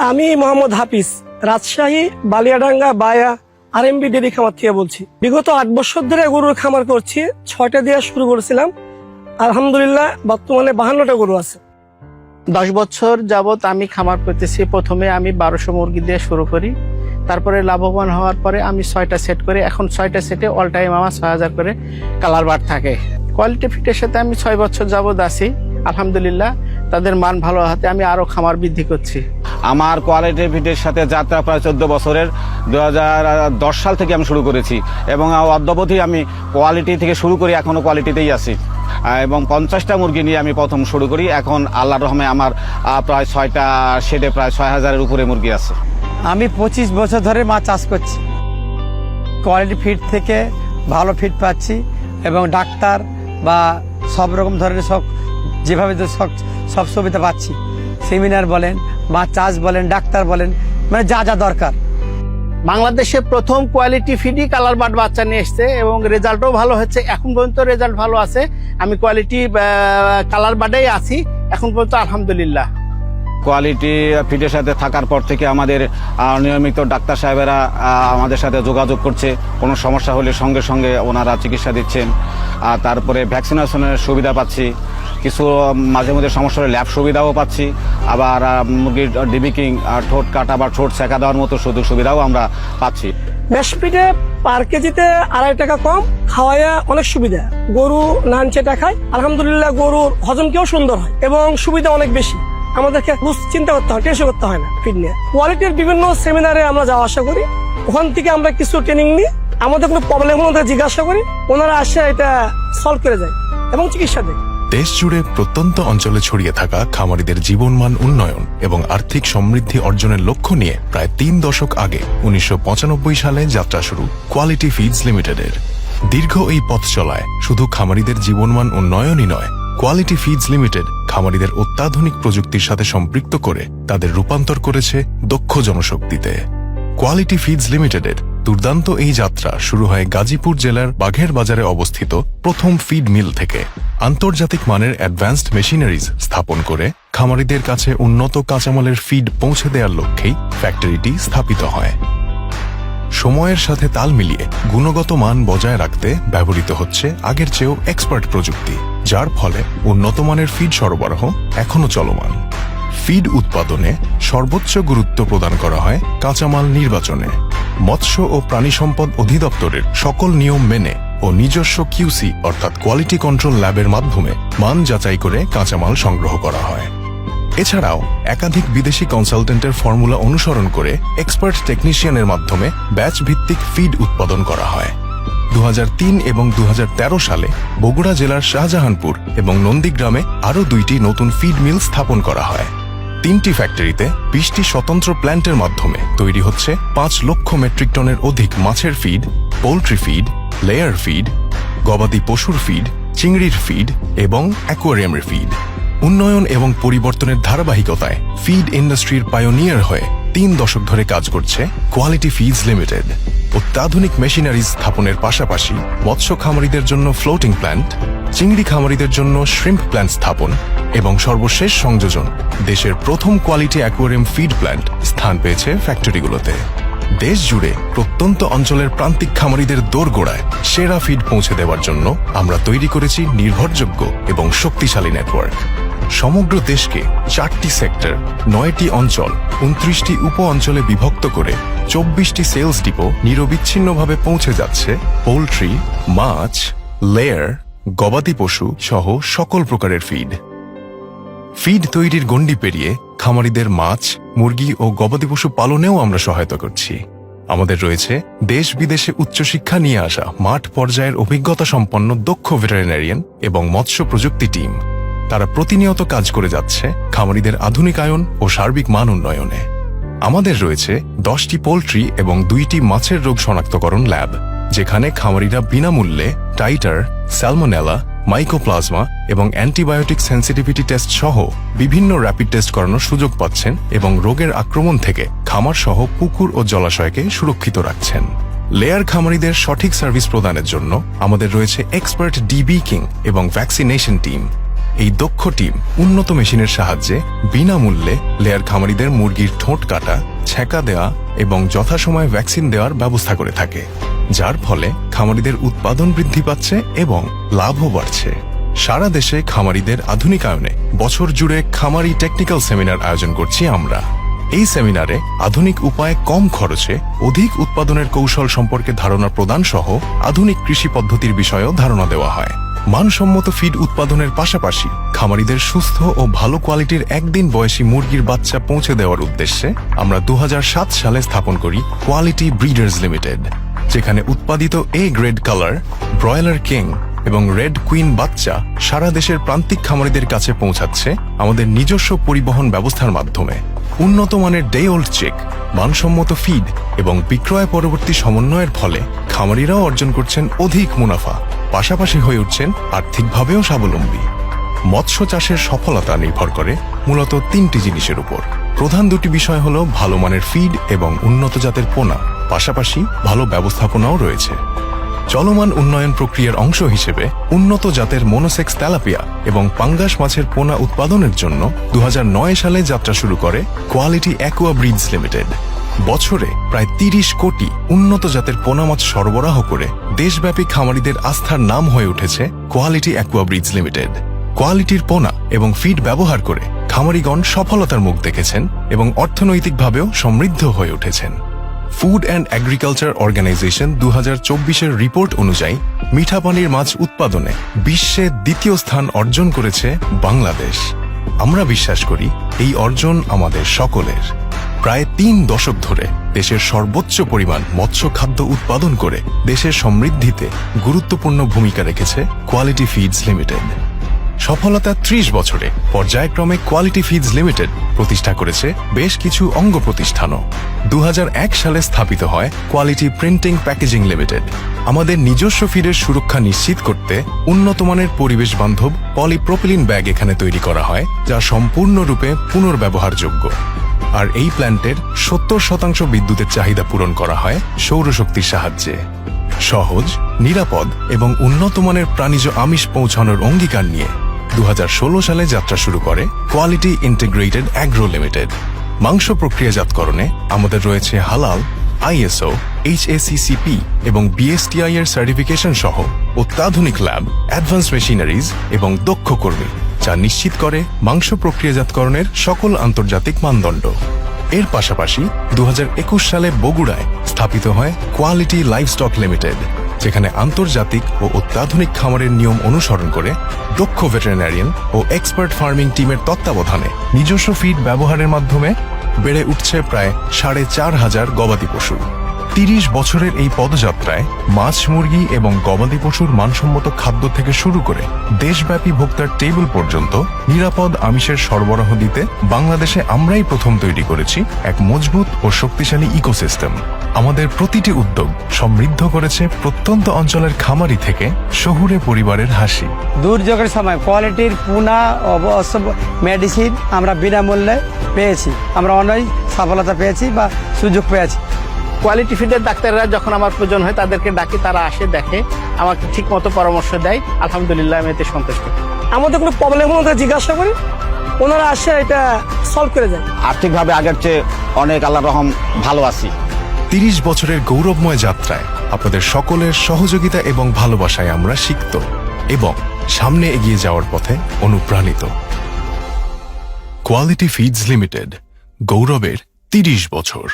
আমি মোহাম্মদ হাফিজ, রাজশাহী বালিয়াডাঙ্গা বায়া RMB dairy খামার থেকে বলছি। বিগত 8 বছর ধরে গরুর খামার করছি। 6টা দিয়ে শুরু করেছিলাম, আলহামদুলিল্লাহ বর্তমানে 52টা গরু আছে। 10 বছর যাবত আমি খামার করতেছি। প্রথমে আমি 1200 মুরগি দিয়ে শুরু করি, তারপরে লাভবান হওয়ার পরে আমি 6টা সেট করি। এখন 6টা সেটে অল টাইম আমার 6000 করে কালার বার থাকে। কোয়ালিটি ফিটের সাথে আমি 6 বছর যাবত আছি, আলহামদুলিল্লাহ তাদের মান ভালো হাতে আমি আরো খামার বৃদ্ধি করছি। আমার কোয়ালিটি ফিটের সাথে যাত্রা প্রায় 14 বছরের। 2010 সাল থেকে আমি শুরু করেছি এবং অদ্যাবধি আমি কোয়ালিটি থেকে শুরু করি, এখনো কোয়ালিটিতেই আছি। এবং 50টা মুরগি নিয়ে আমি প্রথম শুরু করি। এখন আল্লাহর রহমে আমার প্রায় 6টা শেডে প্রায় 6000-এর উপরে মুরগি আছে। আমি 25 বছর ধরে মাছ চাষ করছি। কোয়ালিটি ফিড থেকে ভালো ফিড পাচ্ছি এবং ডাক্তার বা সব রকম ধরনের যেভাবে সব সুবিধা পাচ্ছি। সেমিনার বলেন, মাছ চাষ বলেন, ডাক্তার বলেন, মানে যা যা দরকার। বাংলাদেশে প্রথম কোয়ালিটি ফিডি কালার বার্ড বাচ্চা নিয়ে এসছে এবং রেজাল্টও ভালো হচ্ছে। এখন পর্যন্ত রেজাল্ট ভালো আছে। আমি কোয়ালিটি কালার বার্ডেই আছি এখন পর্যন্ত, আলহামদুলিল্লাহ। কোয়ালিটি ফিডের সাথে থাকার পর থেকে আমাদের নিয়মিত ডাক্তার সাহেবেরা আমাদের সাথে যোগাযোগ করছে। কোনো সমস্যা হলে সঙ্গে সঙ্গে ওনারা চিকিৎসা দিচ্ছেন। তারপরে ভ্যাকসিনেশনের সুবিধা পাচ্ছি, কিছু মাঝে মধ্যে সমস্যা হলে ল্যাব সুবিধাও পাচ্ছি। আবার মুরগির ডিবিকিং, ঠোঁট কাটা বা ঠোঁট সেঁকা দেওয়ার মতো সুযোগ সুবিধাও আমরা পাচ্ছি। ম্যাশপিটে পার কেজিতে 2.5 টাকা কম, খাওয়াইয়া অনেক সুবিধা। গরু নানচেটা খায়, আলহামদুলিল্লাহ গরুর হজমকেও সুন্দর হয় এবং সুবিধা অনেক বেশি। আমাদেরকে চিন্তা করতে হয়, টেনশন করতে হয় না ফিড নিয়ে। কোয়ালিটির বিভিন্ন সেমিনারে আমরা যাওয়া আসা করি, ওখান থেকে আমরা কিছু ট্রেনিং নিই। আমাদের কোনো প্রবলেম হলে ওদের জিজ্ঞাসা করি, ওনারা আসে এটা সলভ করে যায় এবং চিকিৎসা দেয়। দেশ জুড়ে প্রত্যন্ত অঞ্চলে ছড়িয়ে থাকা খামারিদের জীবনমান উন্নয়ন এবং আর্থিক সমৃদ্ধি অর্জনের লক্ষ্য নিয়ে প্রায় 3 দশক আগে 1995 সালে যাত্রা শুরু কোয়ালিটি ফিডস লিমিটেডের। দীর্ঘ এই পথ চলায় শুধু খামারিদের জীবনমান উন্নয়নই নয়, কোয়ালিটি ফিডস লিমিটেড খামারিদের অত্যাধুনিক প্রযুক্তির সাথে সম্পৃক্ত করে তাদের রূপান্তর করেছে দক্ষ জনশক্তিতে। কোয়ালিটি ফিডস লিমিটেডের দুর্দান্ত এই যাত্রা শুরু হয় গাজীপুর জেলার বাঘের বাজারে অবস্থিত প্রথম ফিড মিল থেকে। আন্তর্জাতিক মানের অ্যাডভান্সড মেশিনারিজ স্থাপন করে খামারিদের কাছে উন্নত কাঁচামালের ফিড পৌঁছে দেওয়ার লক্ষ্যেই ফ্যাক্টরিটি স্থাপিত হয়। সময়ের সাথে তাল মিলিয়ে গুণগত মান বজায় রাখতে ব্যবহৃত হচ্ছে আগের চেয়েও এক্সপার্ট প্রযুক্তি, যার ফলে উন্নত মানের ফিড সরবরাহ এখনো চলমান। ফিড উৎপাদনে সর্বোচ্চ গুরুত্ব প্রদান করা হয় কাঁচামাল নির্বাচনে। মৎস্য ও প্রাণী সম্পদ অধিদপ্তরের সকল নিয়ম মেনে ও নিজস্ব QC অর্থাৎ কোয়ালিটি কন্ট্রোল ল্যাবের মাধ্যমে মান যাচাই করে কাঁচামাল সংগ্রহ করা হয়। এছাড়াও একাধিক বিদেশি কনসালটেন্টের ফর্মুলা অনুসরণ করে এক্সপার্ট টেকনিশিয়ানের মাধ্যমে ব্যাচ ভিত্তিক ফিড উৎপাদন করা হয়। 2003 এবং 2013 সালে বগুড়া জেলার শাহজাহানপুর এবং নন্দীগ্রামে আরও 2টি নতুন ফিড মিল স্থাপন করা হয়। 3টি ফ্যাক্টরিতে 20টি স্বতন্ত্র প্ল্যান্টের মাধ্যমে তৈরি হচ্ছে 5 লক্ষ মেট্রিক টনের অধিক মাছের feed, poultry feed, layer feed, গবাদি পশুর ফিড, চিংড়ির ফিড এবং অ্যাকোয়ারিয়ামের ফিড। উন্নয়ন এবং পরিবর্তনের ধারাবাহিকতায় ফিড ইন্ডাস্ট্রির পায়োনিয়ার হয়ে 3 দশক ধরে কাজ করছে কোয়ালিটি ফিডস লিমিটেড। অত্যাধুনিক মেশিনারিজ স্থাপনের পাশাপাশি মৎস্য খামারিদের জন্য ফ্লোটিং প্ল্যান্ট, চিংড়ি খামারিদের জন্য শ্রিম্প প্ল্যান্ট স্থাপন এবং সর্বশেষ সংযোজন দেশের প্রথম কোয়ালিটি অ্যাকোয়ারিয়াম ফিড প্ল্যান্ট স্থান পেয়েছে ফ্যাক্টরিগুলোতে। দেশ জুড়ে প্রত্যন্ত অঞ্চলের প্রান্তিক খামারিদের দোরগোড়ায় সেরা ফিড পৌঁছে দেওয়ার জন্য আমরা তৈরি করেছি নির্ভরযোগ্য এবং শক্তিশালী নেটওয়ার্ক। সমগ্র দেশকে 4টি সেক্টর, 9টি অঞ্চল, 29টি উপ অঞ্চলে বিভক্ত করে 24টি সেলস ডিপো নিরবিচ্ছিন্নভাবে পৌঁছে যাচ্ছে পোল্ট্রি, মাছ, লেয়ার, গবাদি পশু সহ সকল প্রকারের ফিড। ফিড তৈরির গণ্ডি পেরিয়ে খামারিদের মাছ, মুরগি ও গবাদি পশু পালনেও আমরা সহায়তা করছি। আমাদের রয়েছে দেশ বিদেশে উচ্চশিক্ষা নিয়ে আসা মাঠ পর্যায়ের অভিজ্ঞতা সম্পন্ন দক্ষ ভেটেরিনারিয়ান এবং মৎস্য প্রযুক্তি টিম। তারা প্রতিনিয়ত কাজ করে যাচ্ছে খামারিদের আধুনিকায়ন ও সার্বিক মান উন্নয়নে। আমাদের রয়েছে 10টি পোল্ট্রি এবং 2টি মাছের রোগ শনাক্তকরণ ল্যাব, যেখানে খামারিরা বিনামূল্যে টাইটার, স্যালমোনেলা, মাইকোপ্লাজমা এবং অ্যান্টিবায়োটিক সেন্সিটিভিটি টেস্ট সহ বিভিন্ন র্যাপিড টেস্ট করানোর সুযোগ পাচ্ছেন এবং রোগের আক্রমণ থেকে খামার সহ পুকুর ও জলাশয়কে সুরক্ষিত রাখছেন। লেয়ার খামারিদের সঠিক সার্ভিস প্রদানের জন্য আমাদের রয়েছে এক্সপার্ট ডিবিকিং এবং ভ্যাকসিনেশন টিম। এই দক্ষ টিম উন্নত মেশিনের সাহায্যে বিনামূল্যে লেয়ার খামারিদের মুরগির ঠোঁট কাটা, ছেঁকা দেওয়া এবং যথাসময়ে ভ্যাকসিন দেওয়ার ব্যবস্থা করে থাকে, যার ফলে খামারিদের উৎপাদন বৃদ্ধি পাচ্ছে এবং লাভও বাড়ছে। সারা দেশে খামারিদের আধুনিকায়নে বছর জুড়ে খামারি টেকনিক্যাল সেমিনার আয়োজন করছি আমরা। এই সেমিনারে আধুনিক উপায়ে কম খরচে অধিক উৎপাদনের কৌশল সম্পর্কে ধারণা প্রদান সহ আধুনিক কৃষি পদ্ধতির বিষয়েও ধারণা দেওয়া হয়। মানসম্মত ফিড উৎপাদনের পাশাপাশি খামারিদের সুস্থ ও ভালো কোয়ালিটির একদিন বয়সী মুরগির বাচ্চা পৌঁছে দেওয়ার উদ্দেশ্যে আমরা 2007 সালে স্থাপন করি কোয়ালিটি ব্রিডার্স লিমিটেড, যেখানে উৎপাদিত A grade colour, broiler king এবং রেড কুইন বাচ্চা সারা দেশের প্রান্তিক খামারিদের কাছে পৌঁছাচ্ছে আমাদের নিজস্ব পরিবহন ব্যবস্থার মাধ্যমে। উন্নত মানের ডে ওল্ড চেক, মানসম্মত ফিড এবং বিক্রয় পরবর্তী সমন্বয়ের ফলে খামারিরাও অর্জন করছেন অধিক মুনাফা, পাশাপাশি হয়ে উঠছেন আর্থিকভাবেও স্বাবলম্বী। মৎস্য চাষের সফলতা নির্ভর করে মূলত 3টি জিনিসের উপর। প্রধান 2টি বিষয় হল ভালো মানের ফিড এবং উন্নত জাতের পোনা, পাশাপাশি ভালো ব্যবস্থাপনাও রয়েছে। চলমান উন্নয়ন প্রক্রিয়ার অংশ হিসেবে উন্নত জাতের মোনোসেক্স তেলাপিয়া এবং পাঙ্গাস মাছের পোনা উৎপাদনের জন্য 2009 সালে যাত্রা শুরু করে কোয়ালিটি অ্যাকুয়া ব্রিডস লিমিটেড। বছরে প্রায় 30 কোটি উন্নত জাতের পোনা মাছ সরবরাহ করে দেশব্যাপী খামারিদের আস্থার নাম হয়ে উঠেছে কোয়ালিটি অ্যাকুয়া ব্রিডস লিমিটেড। কোয়ালিটির পোনা এবং ফিড ব্যবহার করে খামারিগণ সফলতার মুখ দেখেছেন এবং অর্থনৈতিকভাবেও সমৃদ্ধ হয়ে উঠেছেন। ফুড অ্যান্ড এগ্রিকালচার অর্গানাইজেশন 2024-এর রিপোর্ট অনুযায়ী মিঠা পানির মাছ উৎপাদনে বিশ্বে 2য় স্থান অর্জন করেছে বাংলাদেশ। আমরা বিশ্বাস করি এই অর্জন আমাদের সকলের। প্রায় 3 দশক ধরে দেশের সর্বোচ্চ পরিমাণ মৎস্য খাদ্য উৎপাদন করে দেশের সমৃদ্ধিতে গুরুত্বপূর্ণ ভূমিকা রেখেছে কোয়ালিটি ফিডস লিমিটেড। সফলতা 30 বছরে পর্যায়ক্রমে কোয়ালিটি ফিডস লিমিটেড প্রতিষ্ঠা করেছে বেশ কিছু অঙ্গ প্রতিষ্ঠানও। 2001 সালে স্থাপিত হয় কোয়ালিটি প্রিন্টিং প্যাকেজিং লিমিটেড। আমাদের নিজস্ব ফিডের সুরক্ষা নিশ্চিত করতে উন্নতমানের পরিবেশ বান্ধব পলিপ্রোপিলিন ব্যাগ এখানে তৈরি করা হয়, যা সম্পূর্ণরূপে পুনর্ব্যবহারযোগ্য। আর এই প্ল্যান্টের 70% বিদ্যুতের চাহিদা পূরণ করা হয় সৌরশক্তির সাহায্যে। সহজ, নিরাপদ এবং উন্নতমানের প্রাণীজ আমিষ পৌঁছানোর অঙ্গীকার নিয়ে 2016 সালে যাত্রা শুরু করে কোয়ালিটি ইন্টিগ্রেটেড অ্যাগ্রো লিমিটেড। মাংস প্রক্রিয়াজাতকরণে আমাদের রয়েছে হালাল, ISO, HACCP এবং BSTI এর সার্টিফিকেশন সহ অত্যাধুনিক ল্যাব, অ্যাডভান্স মেশিনারিজ এবং দক্ষ কর্মী, যা নিশ্চিত করে মাংস প্রক্রিয়াজাতকরণের সকল আন্তর্জাতিক মানদণ্ড। এর পাশাপাশি 2021 সালে বগুড়ায় স্থাপিত হয় কোয়ালিটি লাইভস্টক লিমিটেড, যেখানে আন্তর্জাতিক ও অত্যাধুনিক খামারের নিয়ম অনুসরণ করে দক্ষ ভেটেরিনারিয়ান ও এক্সপার্ট ফার্মিং টিমের তত্ত্বাবধানে নিজস্ব ফিড ব্যবহারের মাধ্যমে বেড়ে উঠছে প্রায় 4500 গবাদি পশু। 30 বছরের এই পদযাত্রায় মাছ, মুরগি এবং গবাদি পশুর মানসম্মত খাদ্য থেকে শুরু করে দেশব্যাপী ভোক্তার টেবিল পর্যন্ত নিরাপদ আমিষের সরবরাহ দিতে বাংলাদেশে আমরাই প্রথম তৈরি করেছি এক মজবুত ও শক্তিশালী ইকোসিস্টেম। আমাদের প্রতিটি উদ্যোগ সমৃদ্ধ করেছে প্রত্যন্ত অঞ্চলের খামারি থেকে শহুরে পরিবারের হাসি। দুর্যোগের সময় কোয়ালিটির পুনা অবশ্য মেডিসিন আমরা বিনামূল্যে পেয়েছি, আমরা অনেক সফলতা পেয়েছি বা সুযোগ পেয়েছি। কোয়ালিটি ফিডের ডাক্তাররা যখন আমার প্রয়োজন হয় তাদেরকে ডাকি, তারা আসে, দেখে, আমাকে ঠিক মতো পরামর্শ দেয়। আলহামদুলিল্লাহ, আমি এতে সন্তুষ্ট। আমাদের কোনো প্রবলেম হলে ওদের জিজ্ঞাসা করি, ওনারা আসে এটা সলভ করে যায়। আর্থিকভাবে আগের চেয়ে অনেক আল্লাহর রহম ভালো আছি। 30 বছরের গৌরবময় যাত্রায় আপনাদের সকলের সহযোগিতা এবং ভালোবাসায় আমরা সিক্ত এবং সামনে এগিয়ে যাওয়ার পথে অনুপ্রাণিত। কোয়ালিটি ফিডস লিমিটেড, গৌরবের 30 বছর।